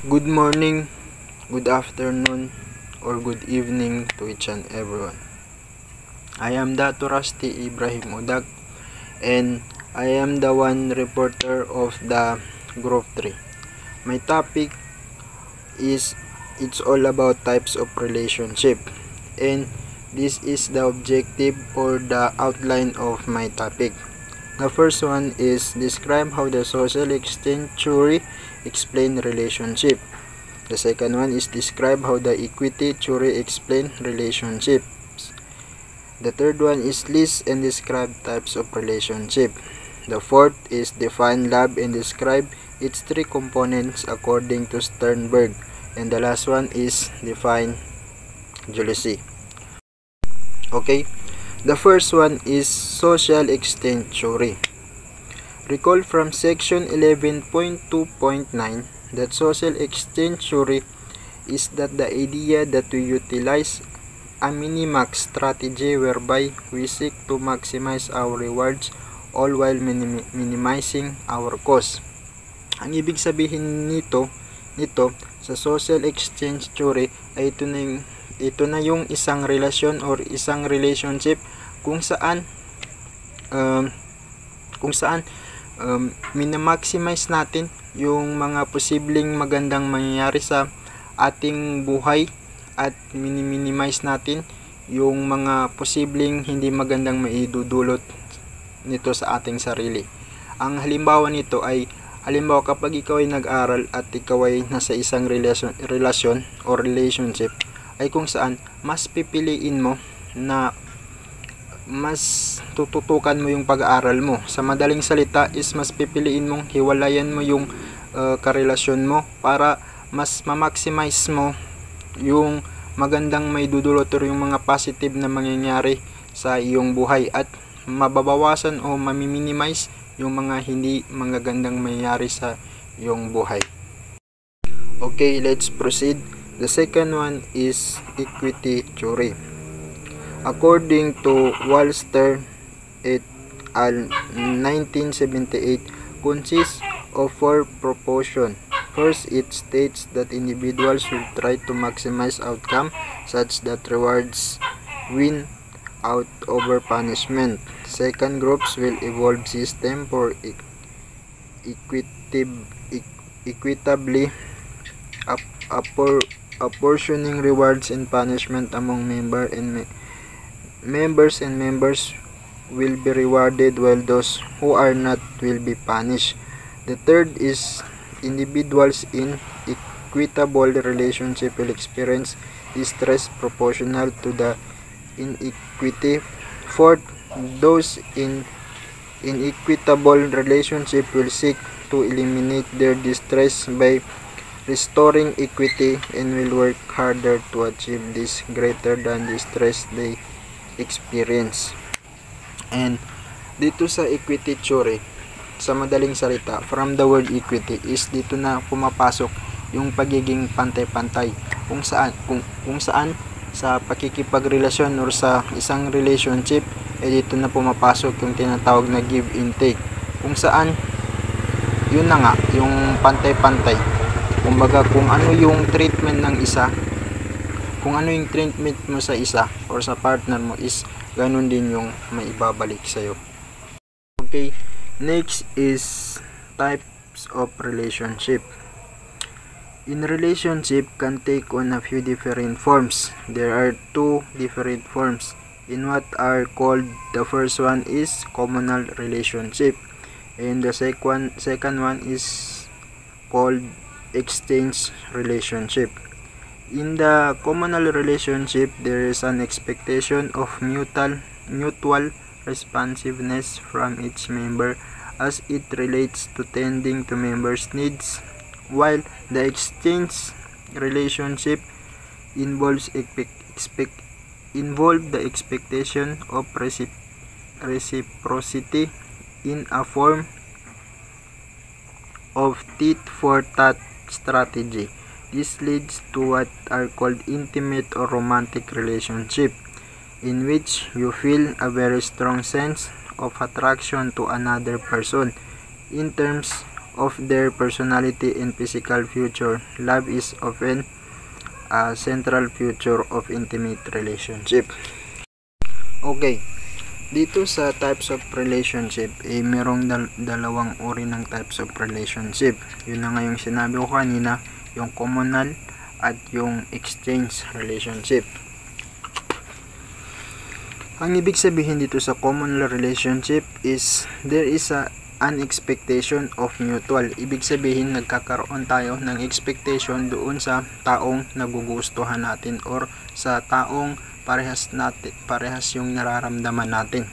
Good morning, good afternoon, or good evening to each and everyone. I am Dato Rusty Ibrahim Udag, and I am the one reporter of the Group 3. My topic is it's all about types of relationship, and this is the objective or the outline of my topic. The first one is describe how the social exchange theory explain relationship. The second one is describe how the equity theory explain relationships. The third one is list and describe types of relationship. The fourth is define love and describe its three components according to Sternberg. And the last one is define jealousy. Okay, the first one is social exchange theory. Recall from section 11.2.9 that social exchange theory is that the idea that we utilize a minimax strategy whereby we seek to maximize our rewards all while minimizing our cost. Ang ibig sabihin nito sa social exchange theory ay ito na yung isang relasyon or isang relationship kung saan minamaximize natin yung mga posibleng magandang mangyayari sa ating buhay at minimize natin yung mga posibleng hindi magandang maidudulot nito sa ating sarili. Ang halimbawa nito ay kapag ikaw ay nag-aral at ikaw ay nasa isang relasyon o relationship ay kung saan mas pipiliin mo na mas tututukan mo yung pag-aaral mo. Sa madaling salita is mas pipiliin mong hiwalayan mo yung karelasyon mo para mas ma-maximize mo yung magandang may dudulot or yung mga positive na mangyayari sa iyong buhay at mababawasan o mamiminimize yung mga hindi magagandang mangyayari sa iyong buhay. Okay, let's proceed. The second one is equity theory. According to Wallster et al. 1978, consists of four propositions. First, it states that individuals will try to maximize outcome such that rewards win out over punishment. Second, groups will evolve system for equitably apportioning rewards and punishment among members will be rewarded while those who are not will be punished. The third is individuals in equitable relationship will experience distress proportional to the inequity. Fourth, those in inequitable relationship will seek to eliminate their distress by restoring equity and will work harder to achieve this greater than the stress they experience. And dito sa equity theory, sa madaling salita, from the word equity is dito na pumapasok yung pagiging pantay-pantay kung saan sa pakikipagrelasyon or sa isang relationship dito na pumapasok yung tinatawag na give and take kung saan yun na nga yung pantay-pantay. Kumbaga kung ano yung treatment ng isa, kung ano yung treatment mo sa isa or sa partner mo is ganun din yung maibabalik sa'yo. Okay, next is types of relationship. In relationship can take on a few different forms. There are two different forms in what are called, the first one is communal relationship and the second one is called exchange relationship. In the communal relationship, there is an expectation of mutual responsiveness from each member as it relates to tending to members' needs, while the exchange relationship involves the expectation of reciprocity in a form of tit-for-tat strategy. This leads to what are called intimate or romantic relationship, in which you feel a very strong sense of attraction to another person in terms of their personality and physical future, love is often a central feature of intimate relationship. Okay, dito sa types of relationship, merong dalawang uri ng types of relationship. Yun na nga yung sinabi ko kanina, yung communal at yung exchange relationship. Ang ibig sabihin dito sa communal relationship is there is an expectation of mutual. Ibig sabihin nagkakaroon tayo ng expectation doon sa taong nagugustuhan natin or sa taong parehas yung nararamdaman natin.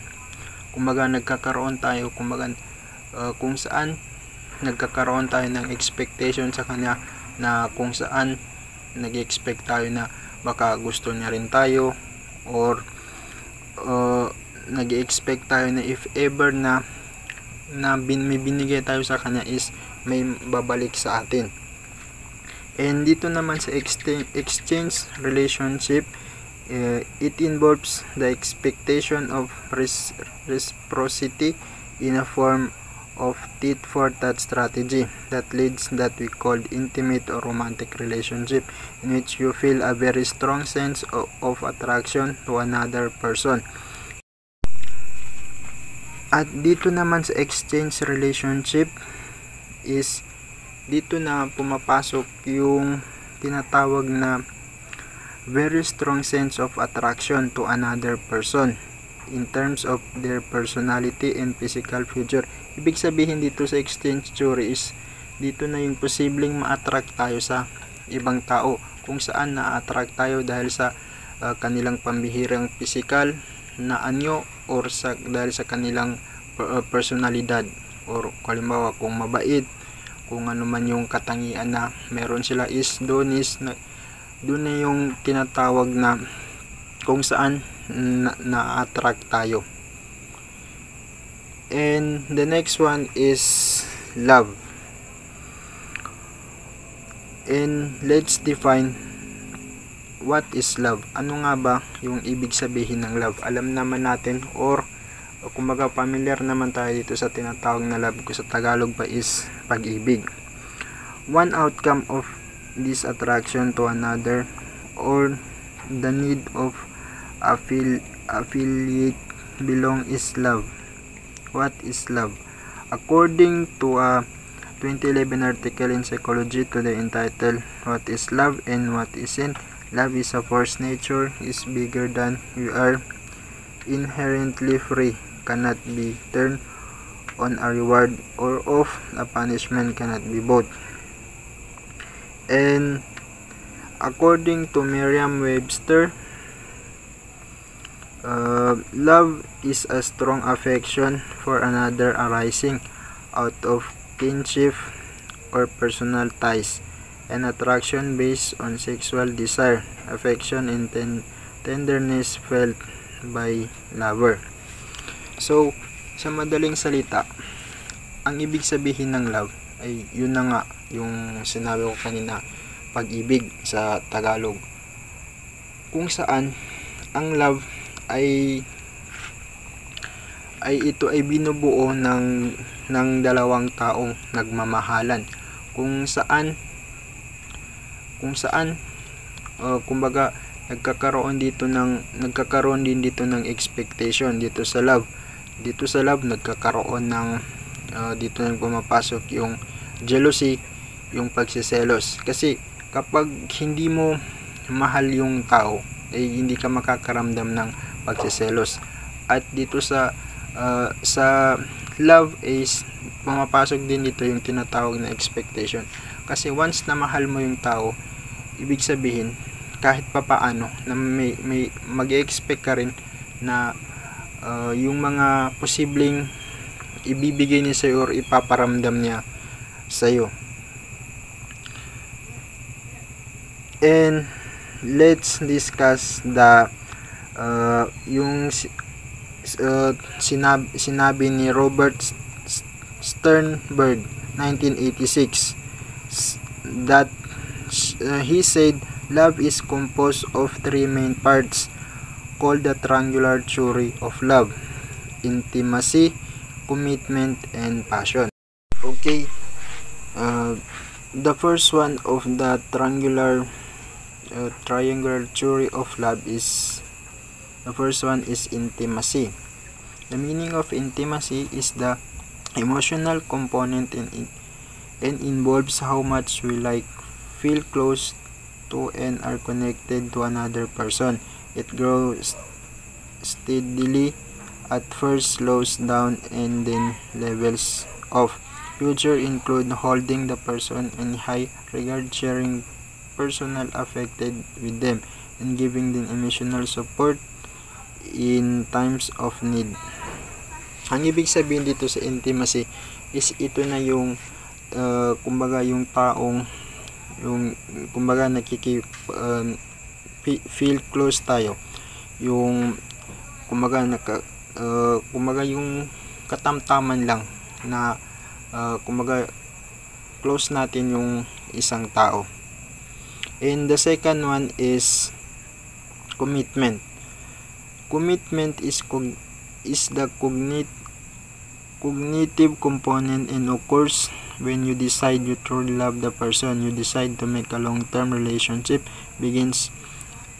Kumbaga nagkakaroon tayo kung saan nagkakaroon tayo ng expectation sa kanya, na kung saan nag-expect tayo na baka gusto niya rin tayo, or nag-expect tayo na if ever na may binigay tayo sa kanya is may babalik sa atin. And dito naman sa exchange relationship, it involves the expectation of reciprocity in a form of tit-for-tat strategy that leads that we call intimate or romantic relationship, in which you feel a very strong sense of attraction to another person. At dito naman sa exchange relationship is dito na pumapasok yung tinatawag na very strong sense of attraction to another person in terms of their personality and physical future. Ibig sabihin dito sa exchange theory is dito na yung posibleng ma-attract tayo sa ibang tao, kung saan na-attract tayo dahil sa kanilang pambihirang physical na anyo, or dahil sa kanilang personalidad, or halimbawa kung mabait, kung ano man yung katangian na meron sila, is doon na yung tinatawag na kung saan na-attract tayo. And the next one is love. And let's define what is love. Ano nga ba yung ibig sabihin ng love? Alam naman natin, or kumbaga familiar naman tayo dito sa tinatawag na love, kung sa Tagalog pa is pag-ibig. One outcome of this attraction to another, or the need of affiliate belong, is love. What is love? According to a 2011 article in Psychology Today entitled What is Love and What Isn't, love is a force. Nature is bigger than we are, inherently free, cannot be turned on a reward or off a punishment, cannot be both. And according to Merriam-Webster, love is a strong affection for another arising out of kinship or personal ties, and attraction based on sexual desire, affection, and tenderness felt by lover. So, sa madaling salita, ang ibig sabihin ng love ay yun na nga yung sinabi ko kanina, pag-ibig sa Tagalog, kung saan ang love ay ito ay binubuo ng dalawang taong nagmamahalan, kung saan kumbaga nagkakaroon din dito ng expectation dito sa love. Dito sa love nagkakaroon ng dito nang pumapasok yung jealousy, yung pagsiselos, kasi kapag hindi mo mahal yung tao ay hindi ka makakaramdam ng pagsiselos. At dito sa love is pumapasok din dito yung tinatawag na expectation, kasi once na mahal mo yung tao, ibig sabihin kahit papaano na may mag-expect ka rin na yung mga posibleng ibibigay niya sa'yo or ipaparamdam niya sa'yo. And let's discuss the yung sinabi ni Robert Sternberg 1986 that he said love is composed of three main parts called the triangular theory of love: intimacy, commitment, and passion. Okay, The first one of the triangular theory of love is, the first one is intimacy. The meaning of intimacy is the emotional component and involves how much we like, feel close to, and are connected to another person. It grows steadily, at first slows down, and then levels off. Future include holding the person in high regard, sharing personal affected with them, and giving them emotional support in times of need. Ang ibig sabihin dito sa intimacy is ito na yung kumbaga yung taong yung kumbaga feel close tayo, yung kumbaga kumbaga yung katamtaman lang na kumbaga close natin yung isang tao. And the second one is commitment. Commitment is the cognitive component and occurs when you decide you truly love the person. You decide to make a long-term relationship, begins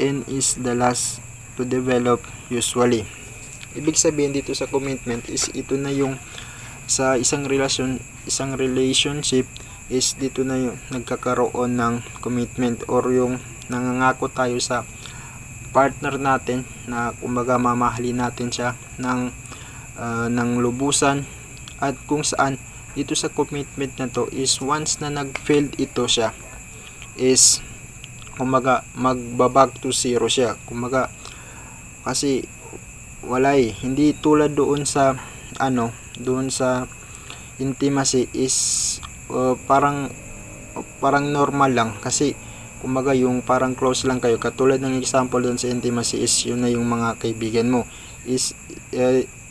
and is the last to develop usually. Ibig sabihin dito sa commitment is ito na yung sa isang relationship is dito na yung nagkakaroon ng commitment, or yung nangangako tayo sa partner natin na kumbaga mamahalin natin siya ng lubusan, at kung saan dito sa commitment na to is once na nag-failed ito siya is kumbaga magbaback to zero siya, kumbaga kasi wala hindi tulad doon sa doon sa intimacy is parang normal lang, kasi kumbaga yung parang close lang kayo. Katulad ng example doon sa intimacy is yun na yung mga kaibigan mo. Is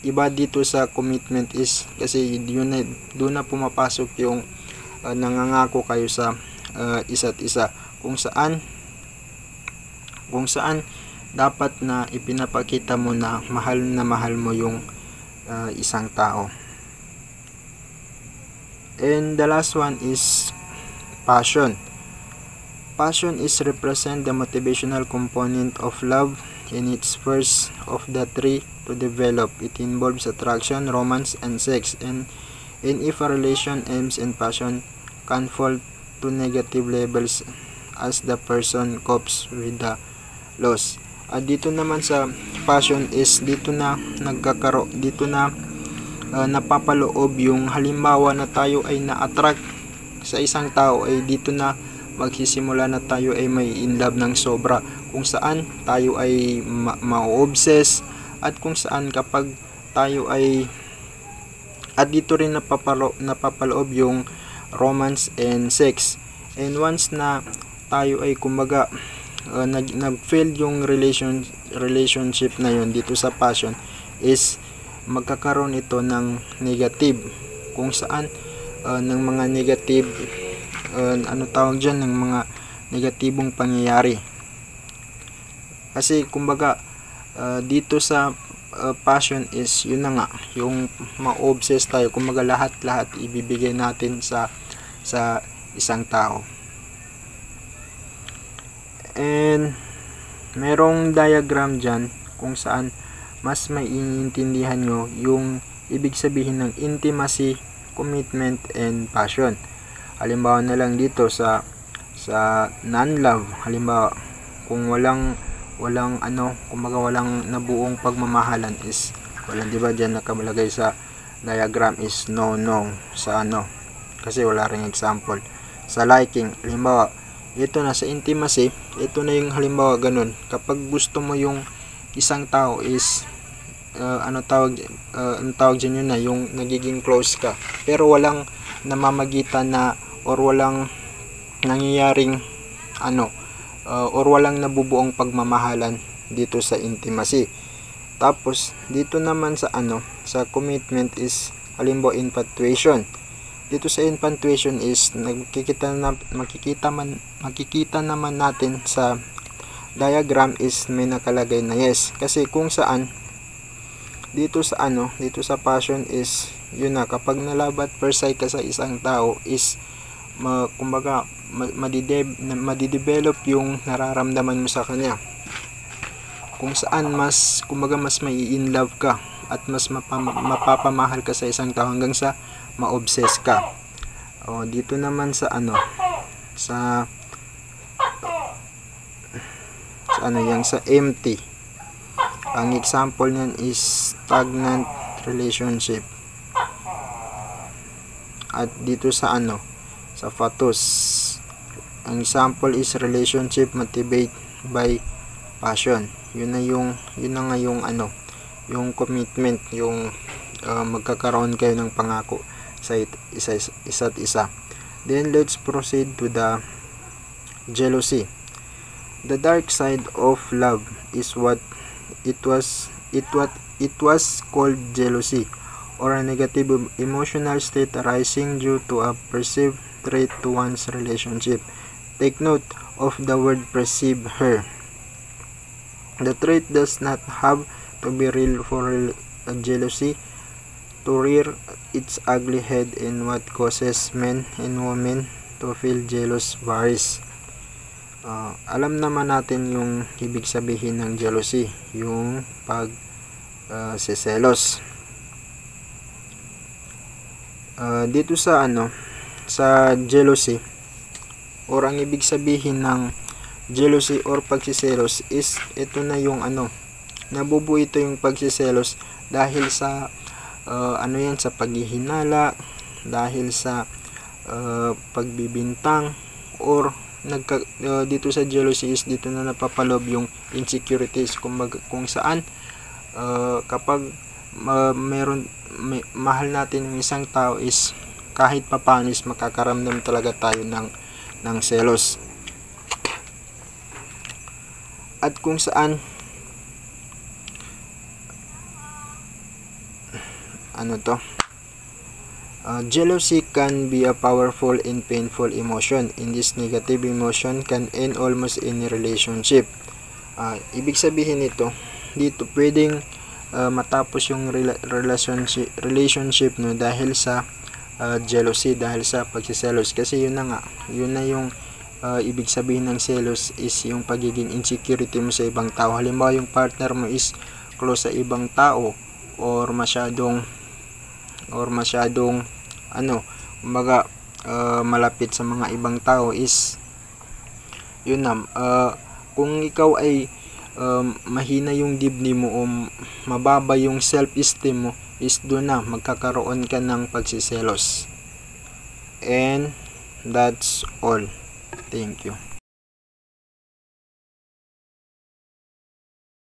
iba dito sa commitment is kasi yun na, doon na pumapasok yung nangangako kayo sa isa't isa, kung saan dapat na ipinapakita mo na mahal mo yung isang tao. And the last one is passion. Passion is represent the motivational component of love in its first of the three to develop. It involves attraction, romance, and sex. And if a relation ends in passion, can fall to negative levels as the person copes with the loss. At dito naman sa passion is dito na napapaloob yung halimbawa na tayo ay na-attract sa isang tao, ay dito na magsisimula na tayo ay may in love ng sobra, kung saan tayo ay ma-obsess, at kung saan kapag tayo ay at dito rin napapaloob yung romance and sex. And once na tayo ay kumbaga nag-fail yung relationship na yun dito sa passion is magkakaroon ito ng negative, kung saan ng mga negative ng mga negatibong pangyayari. Kasi kumbaga dito sa passion is yun na nga yung ma-obsess tayo, kumbaga lahat ibibigay natin sa isang tao. And merong diagram dyan kung saan mas maiintindihan nyo yung ibig sabihin ng intimacy, commitment, and passion. Halimbawa na lang dito sa non-love, halimbawa kung walang kumbaga walang nabuong pagmamahalan is walang, di ba diyan nakalagay sa diagram is no sa kasi wala ring example. Sa liking, halimbawa ito na sa intimacy, ito na yung halimbawa ganun, kapag gusto mo yung isang tao is ang tawag dyan yun na yung nagiging close ka, pero walang namamagitan na or walang nangyayaring or walang nabubuong pagmamahalan dito sa intimacy. Tapos dito naman sa sa commitment is halimbawa infatuation. Dito sa infatuation is makikita naman natin sa diagram is may nakalagay na yes, kasi kung saan dito sa passion is yun na, kapag nalabat per se ka sa isang tao is kumbaga madidevelop yung nararamdaman mo sa kanya, kung saan mas mai-in love ka at mas mapapamahal ka sa isang tao hanggang sa ma-obsess ka. Dito naman sa sa empty, ang example niyan is stagnant relationship. At dito sa sa Fatus, ang example is relationship motivated by passion. Yun na nga yung yung commitment, yung magkakaroon kayo ng pangako sa isa't isa. Then let's proceed to the jealousy. The dark side of love is what it was called jealousy, or a negative emotional state arising due to a perceived threat to one's relationship. Take note of the word perceive here. The trait does not have to be real for jealousy to rear its ugly head, and what causes men and women to feel jealous varies. Alam naman natin yung ibig sabihin ng jealousy, yung pagseselos. Dito sa sa jealousy, or ang ibig sabihin ng jealousy or pagsiselos is ito na yung nabubuo ito yung pagsiselos dahil sa sa paghihinala, dahil sa pagbibintang, or dito sa jealousy is dito na napapalob yung insecurities, kung saan kapag mahal natin yung isang tao is kahit papaano is makakaramdam talaga tayo ng selos. At kung saan jealousy can be a powerful and painful emotion. In this negative emotion can end almost any relationship. Ibig sabihin nito, dito pwedeng matapos yung relationship no dahil sa jealousy, dahil sa pagsiselos. Kasi yun na yung ibig sabihin ng selos is yung pagiging insecurity mo sa ibang tao. Halimbawa yung partner mo is close sa ibang tao, or masyadong malapit sa mga ibang tao, is yun na, kung ikaw ay mahina yung dibdib mo o mababa yung self-esteem mo, is doon na magkakaroon ka ng pagsiselos. And that's all. Thank you.